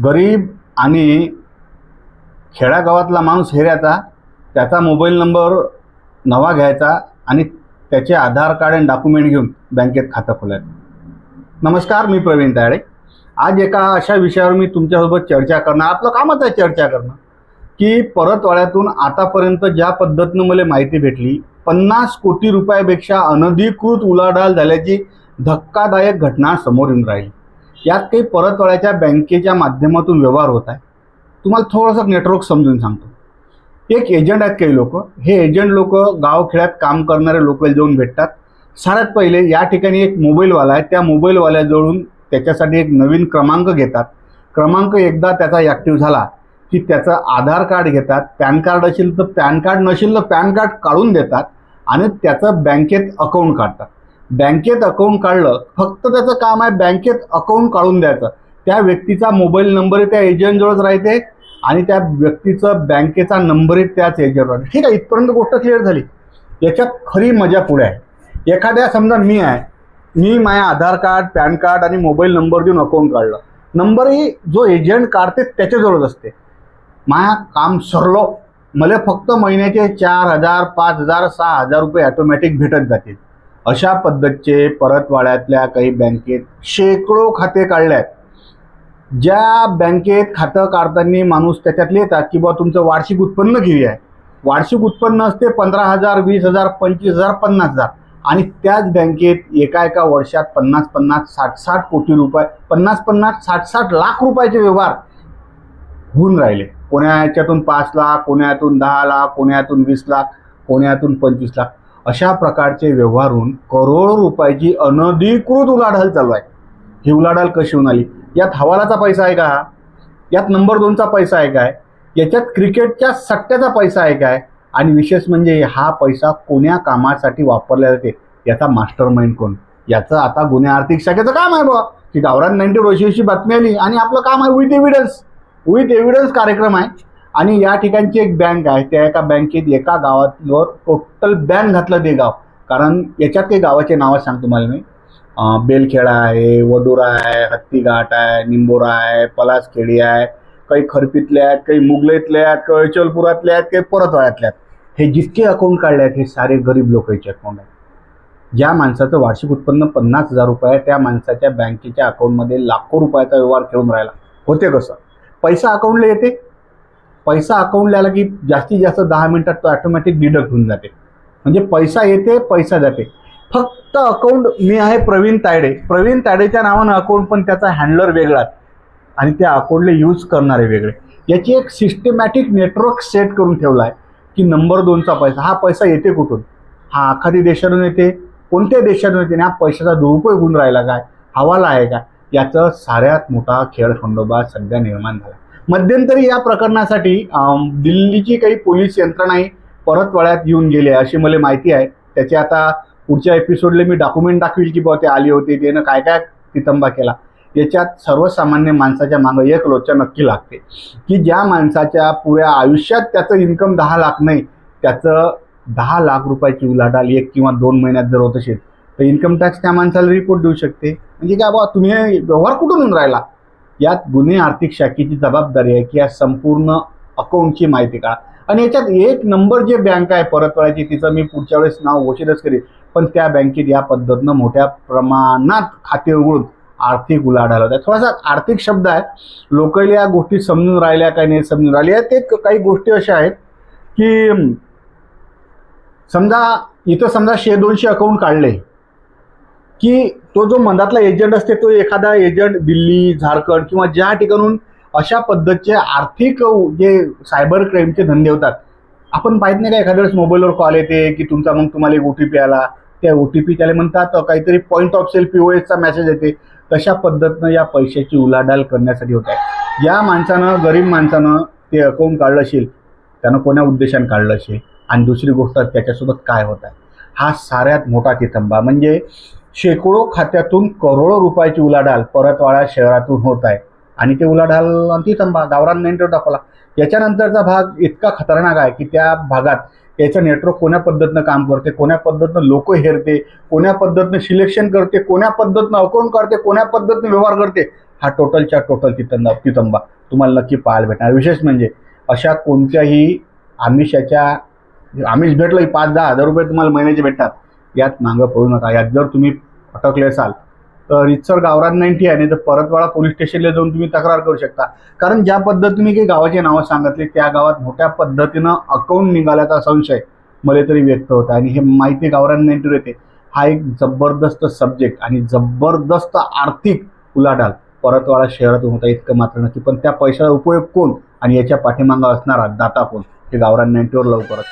गरीब आणि खेड्यागावातला माणूस हेऱ्याचा, त्याचा मोबाईल नंबर नवा घ्यायचा आणि त्याचे आधार कार्ड आणि डॉक्युमेंट घेऊन बँकेत खातं खोलायचं. नमस्कार, मी प्रवीण तायडे. आज एका अशा विषयावर मी तुमच्यासोबत चर्चा करणार. आपलं कामच आहे चर्चा करणं, की परतवाड्यातून आतापर्यंत ज्या पद्धतीनं मला माहिती भेटली, 50 कोटी रुपयापेक्षा अनधिकृत उलाढाल झाल्याची धक्कादायक घटना समोर येऊन राहिली. यात काही परतवाड्याच्या बँकेच्या माध्यमातून व्यवहार होत आहे. तुम्हाला थोडंसं नेटवर्क समजून सांगतो. एक एजंट आहेत काही लोक. हे एजंट लोक गावखेड्यात काम करणारे लोक जाऊन भेटतात. सगळ्यात पहिले या ठिकाणी एक मोबाईलवाला आहे, त्या मोबाईलवाल्याजवळून त्याच्यासाठी एक नवीन क्रमांक घेतात. क्रमांक एकदा त्याचा ॲक्टिव्ह झाला की त्याचं आधार कार्ड घेतात. पॅन कार्ड असेल तर पॅन कार्ड, नसेल तर पॅन कार्ड काढून देतात आणि त्याचं बँकेत अकाउंट काढतात. बँकेत अकाउंट काढलं, फक्त त्याचं काम आहे बँकेत अकाउंट काढून द्यायचं. त्या व्यक्तीचा मोबाईल नंबरही त्या एजंटजवळच राहते आणि त्या व्यक्तीचं बँकेचा नंबरही त्याच एजंटवर राहते. ठीक आहे, इथपर्यंत गोष्ट क्लिअर झाली. याच्यात खरी मजा पुढे आहे. एखाद्या समजा मी माझ्या आधार कार्ड, पॅन कार्ड आणि मोबाईल नंबर देऊन अकाउंट काढलं. नंबरही जो एजंट काढते त्याच्याजवळच असते. माझ्या काम सरलो, मला फक्त महिन्याचे 4,000, 5,000, 6,000 रुपये ऑटोमॅटिक भेटत जातील. अशा पद्धतीचे परतवाड्यातल्या काही बँकेत शेकडो खाते काढले आहेत. ज्या बँकेत खातं काढताना माणूस त्याच्यातले येतात की बा तुमचं वार्षिक उत्पन्न किती आहे. वार्षिक उत्पन्न असते 15,000, 20,000, 25,000, 50,000 आणि त्याच बँकेत एका वर्षात 50-50, 60-60 कोटी रुपये, 50-50, 60-60 लाख रुपयाचे व्यवहार होऊन राहिले. कोण्याच्यातून 5 लाख, कोण्यातून 10 लाख, कोण्यातून 20 लाख, कोण्यातून 25 लाख, अशा प्रकारचे व्यवहार होऊन करोडो रुपयाची अनधिकृत उलाढाल चालू आहे. ही उलाढाल कशी होऊन आली? यात हवालाचा पैसा आहे का? यात नंबर 2चा पैसा आहे काय? याच्यात क्रिकेटच्या सट्ट्याचा पैसा आहे काय? आणि विशेष म्हणजे हा पैसा कोण्या कामासाठी वापरला जाते, याचा मास्टर माइंड कोण? याचं आता गुन्हे आर्थिक शाखेचं काम आहे बा, की गावरान 90 अशी बातमी आली आणि आपलं काम आहे विथ एव्हिडन्स कार्यक्रम आहे. आणि या ठिकाणची एक बँक आहे, त्या एका बँकेत एका गावावर टोटल बॅन घातलं ते गाव. कारण याच्यात काही गावाचे नावं सांगतो तुम्हाला मी. बेलखेडा आहे, वडोरा आहे, हत्तीघाट आहे, निंबोरा आहे, पलासखेडी आहे, काही खरपीतले आहेत, काही मुगलेतले आहेत, काही चलपुरातले आहेत, काही परतवाड्यातले आहेत. हे जितके अकाउंट काढले आहेत हे सारे गरीब लोकांचे अकाउंट आहेत. ज्या माणसाचं वार्षिक उत्पन्न 50,000 रुपये आहे, त्या माणसाच्या बँकेच्या अकाउंटमध्ये लाखो रुपयाचा व्यवहार खेळून राहिला. होते कसं? पैसा अकाउंटला येते. पैसा अकाउंटला आला की जास्तीत जास्त 10 मिनिटात तो ऑटोमॅटिक डिडक्ट होऊन जाते. म्हणजे पैसा येते, पैसा जाते. फक्त अकाउंट मी आहे प्रवीण तायडेच्या नावानं अकाउंट, पण त्याचा हँडलर वेगळा आणि त्या अकाउंटला यूज करणारे वेगळे. याची एक सिस्टमॅटिक नेटवर्क सेट करून ठेवला आहे की नंबर 2चा पैसा, हा पैसा येते कुठून? हा आखाती देशातून येते, कोणत्या देशातून येते, हा पैशाचा दुरुपयोग होऊन राहिला काय, हवाला आहे का? याचा साऱ्यात मोठा खेळखंडोबा सध्या निर्माण झाला. मध्यंतरी या प्रकरणासाठी दिल्लीची काही पोलीस यंत्रणाही परतवाड्यात येऊन गेली अशी मला माहिती आहे. त्याची आता पुढच्या एपिसोडला मी डॉक्युमेंट दाखवेल की बाबा ते आली होती, त्यानं काय काय तितंबा केला. याच्यात सर्वसामान्य माणसाच्या मागं एक लोचा नक्की लागते की ज्या माणसाच्या पुऱ्या आयुष्यात त्याचं इन्कम 10 लाख नाही, त्याचं 10 लाख रुपयाची उलाढाल 1 किंवा 2 महिन्यात जर होत असेल तर इन्कम टॅक्स त्या माणसाला रिपोर्ट देऊ शकते. म्हणजे काय बाबा तुम्ही व्यवहार कुठून होऊन राहिला? यात गुन्हे आर्थिक शाखेची जबाबदारी आहे की या संपूर्ण अकाउंटची माहिती काढा. आणि याच्यात एक नंबर जे बँक आहे परतवाड्याची, तिचं मी पुढच्या वेळेस नाव घोषितच करेन, पण त्या बँकेत या पद्धतीनं मोठ्या प्रमाणात खाते उघडून आर्थिक उलाढाल होत आहे. थोडासा आर्थिक शब्द आहे, लोकांना या गोष्टी समजून राहिल्या काय नाही समजून राहिल्या. ते काही गोष्टी अशा आहेत की समजा इथं 100-200 अकाउंट काढले की तो जो मधातला एजंट असते तो एखादा एजंट दिल्ली, झारखंड किंवा ज्या ठिकाणून अशा पद्धतीचे आर्थिक जे सायबर क्राईमचे धंदे होतात. आपण पाहित नाही का एखाद्या वेळेस मोबाईलवर कॉल येते की तुमचा, मग तुम्हाला एक OTP आला, त्या OTP त्याला म्हणतात काहीतरी पॉईंट ऑफ सेल POSचा मेसेज येते. तशा पद्धतीनं या पैशाची उलाढाल करण्यासाठी होत आहे. ज्या माणसानं, गरीब माणसानं ते अकाउंट काढलं असेल त्यानं कोण्या उद्देशाने काढलं असेल, आणि दुसरी गोष्ट त्याच्यासोबत काय होत आहे, हा साऱ्यात मोठा तितंबा. म्हणजे शेकडो खात्यातून करोडो रुपयाची उलाढाल परतवाडा शहरातून होत आहे. आणि ते उलाढाल तितंबा गावरान 90 दाखवला. याच्यानंतरचा भाग इतका खतरनाक आहे की त्या भागात याचं नेटवर्क कोण्या पद्धतीनं काम करते, कोण्या पद्धतीनं लोक हेरते, कोण्या पद्धतीनं सिलेक्शन करते, कोण्या पद्धतीनं अकाउंट करते, कोण्या पद्धतीनं व्यवहार करते, हा टोटलच्या टोटल तितंबा तुम्हाला नक्की पाहायला भेटणार. विशेष म्हणजे अशा कोणत्याही आमिष भेटलं की 5-10 हजार रुपये तुम्हाला महिन्याचे भेटतात, यात मागं पडू नका. यात जर तुम्ही अटकले असाल तर रितसर गावरान 90 आहे, नाही तर परतवाडा पोलीस स्टेशनला जाऊन तुम्ही तक्रार करू शकता. कारण ज्या पद्धतीने काही गावाची नावं सांगितली त्या गावात मोठ्या पद्धतीनं अकाउंट निघाल्याचा संशय मला तरी व्यक्त होता. आणि हे माहिती गावरान 90 येते. हा एक जबरदस्त सब्जेक्ट आणि जबरदस्त आर्थिक उलाढाल परतवाडा शहरातून होता, इतकं मात्र नक्की. पण त्या पैशाचा उपयोग कोण आणि याच्या पाठीमागं असणारा दाता कोण, हे गावरान 90वर लवकरच.